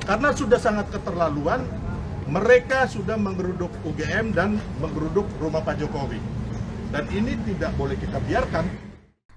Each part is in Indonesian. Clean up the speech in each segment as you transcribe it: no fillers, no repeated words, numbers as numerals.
Karena sudah sangat keterlaluan, mereka sudah menggeruduk UGM dan menggeruduk rumah Pak Jokowi. Dan ini tidak boleh kita biarkan.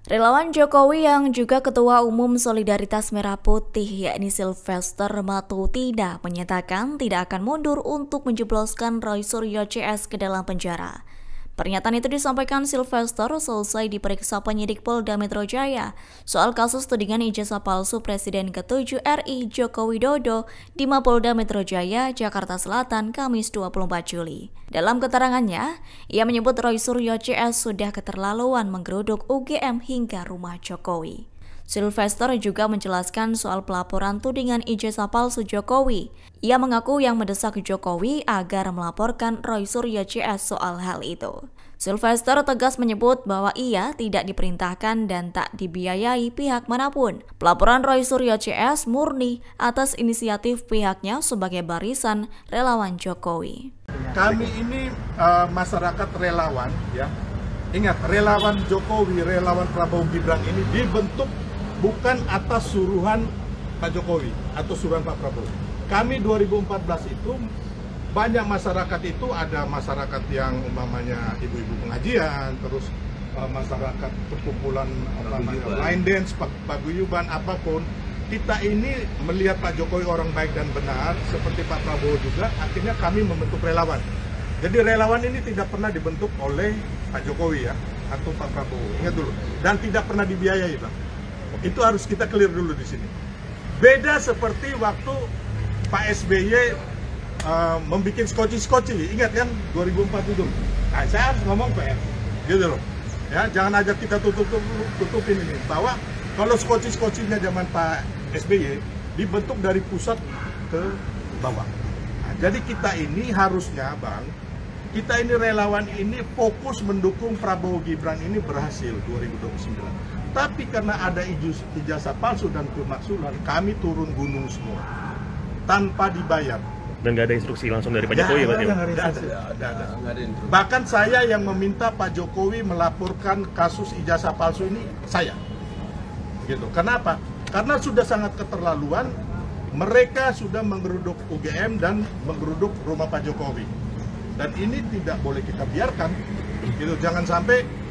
Relawan Jokowi yang juga Ketua Umum Solidaritas Merah Putih yakni Sylvester Matutina menyatakan tidak akan mundur untuk menjebloskan Roy Suryo CS ke dalam penjara. Pernyataan itu disampaikan Sylvester selesai diperiksa penyidik Polda Metro Jaya soal kasus tudingan ijazah palsu Presiden ke-7 RI Joko Widodo di Mapolda Metro Jaya, Jakarta Selatan, Kamis 24 Juli. Dalam keterangannya, ia menyebut Roy Suryo CS sudah keterlaluan menggeruduk UGM hingga rumah Jokowi. Sylvester juga menjelaskan soal pelaporan tudingan ijazah palsu Jokowi. Ia mengaku yang mendesak Jokowi agar melaporkan Roy Suryo CS soal hal itu. Sylvester tegas menyebut bahwa ia tidak diperintahkan dan tak dibiayai pihak manapun. Pelaporan Roy Suryo CS murni atas inisiatif pihaknya sebagai barisan relawan Jokowi. Kami ini masyarakat relawan, ya. Ingat, relawan Jokowi, relawan Prabowo Gibran ini dibentuk bukan atas suruhan Pak Jokowi atau suruhan Pak Prabowo. Kami 2014 itu banyak masyarakat itu, ada masyarakat yang umpamanya ibu-ibu pengajian, terus masyarakat perkumpulan line dance, paguyuban, apapun. Kita ini melihat Pak Jokowi orang baik dan benar, seperti Pak Prabowo juga, akhirnya kami membentuk relawan. Jadi relawan ini tidak pernah dibentuk oleh Pak Jokowi ya, atau Pak Prabowo, ingat dulu. Dan tidak pernah dibiayai, Pak. Itu harus kita clear dulu di sini. Beda seperti waktu Pak SBY membuat skoci-skoci, ingat kan 2004 itu. Nah, saya harus ngomong PR, gitu loh. Ya, jangan aja kita tutupin ini bahwa kalau skoci-skocinya zaman Pak SBY dibentuk dari pusat ke bawah. Nah, jadi kita ini harusnya, Bang, kita ini relawan ini fokus mendukung Prabowo Gibran ini berhasil 2029. Tapi karena ada ijazah palsu dan pemaksulan, kami turun gunung semua tanpa dibayar. Dan nggak ada instruksi langsung dari Pak Jokowi, Pak? Nggak ada. Bahkan saya yang meminta Pak Jokowi melaporkan kasus ijazah palsu ini, saya. Gitu. Kenapa? Karena sudah sangat keterlaluan, mereka sudah menggeruduk UGM dan menggeruduk rumah Pak Jokowi. Dan ini tidak boleh kita biarkan. Gitu. Jangan sampai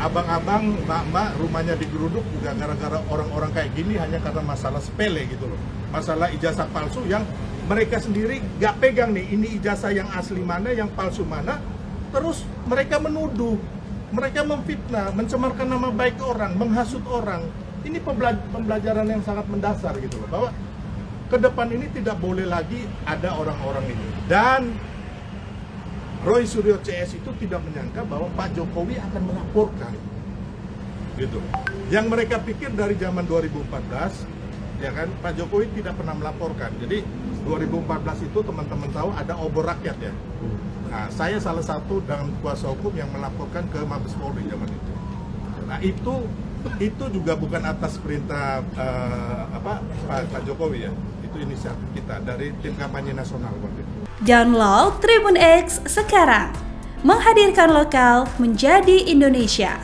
abang-abang, mbak-mbak rumahnya digeruduk juga gara-gara orang-orang kayak gini hanya karena masalah sepele gitu loh. Masalah ijazah palsu yang mereka sendiri gak pegang nih, ini ijazah yang asli mana, yang palsu mana. Terus mereka menuduh, mereka memfitnah, mencemarkan nama baik orang, menghasut orang. Ini pembelajaran yang sangat mendasar gitu loh, bahwa ke depan ini tidak boleh lagi ada orang-orang ini. Dan Roy Suryo CS itu tidak menyangka bahwa Pak Jokowi akan melaporkan, gitu. Yang mereka pikir dari zaman 2014, ya kan, Pak Jokowi tidak pernah melaporkan. Jadi 2014 itu teman-teman tahu ada obor rakyat ya. Nah, saya salah satu dengan kuasa hukum yang melaporkan ke Mabes Polri zaman itu. Nah, itu juga bukan atas perintah Pak Jokowi ya. Itu inisiatif kita dari tim kampanye nasional waktu itu. Download Tribun X sekarang, menghadirkan lokal menjadi Indonesia.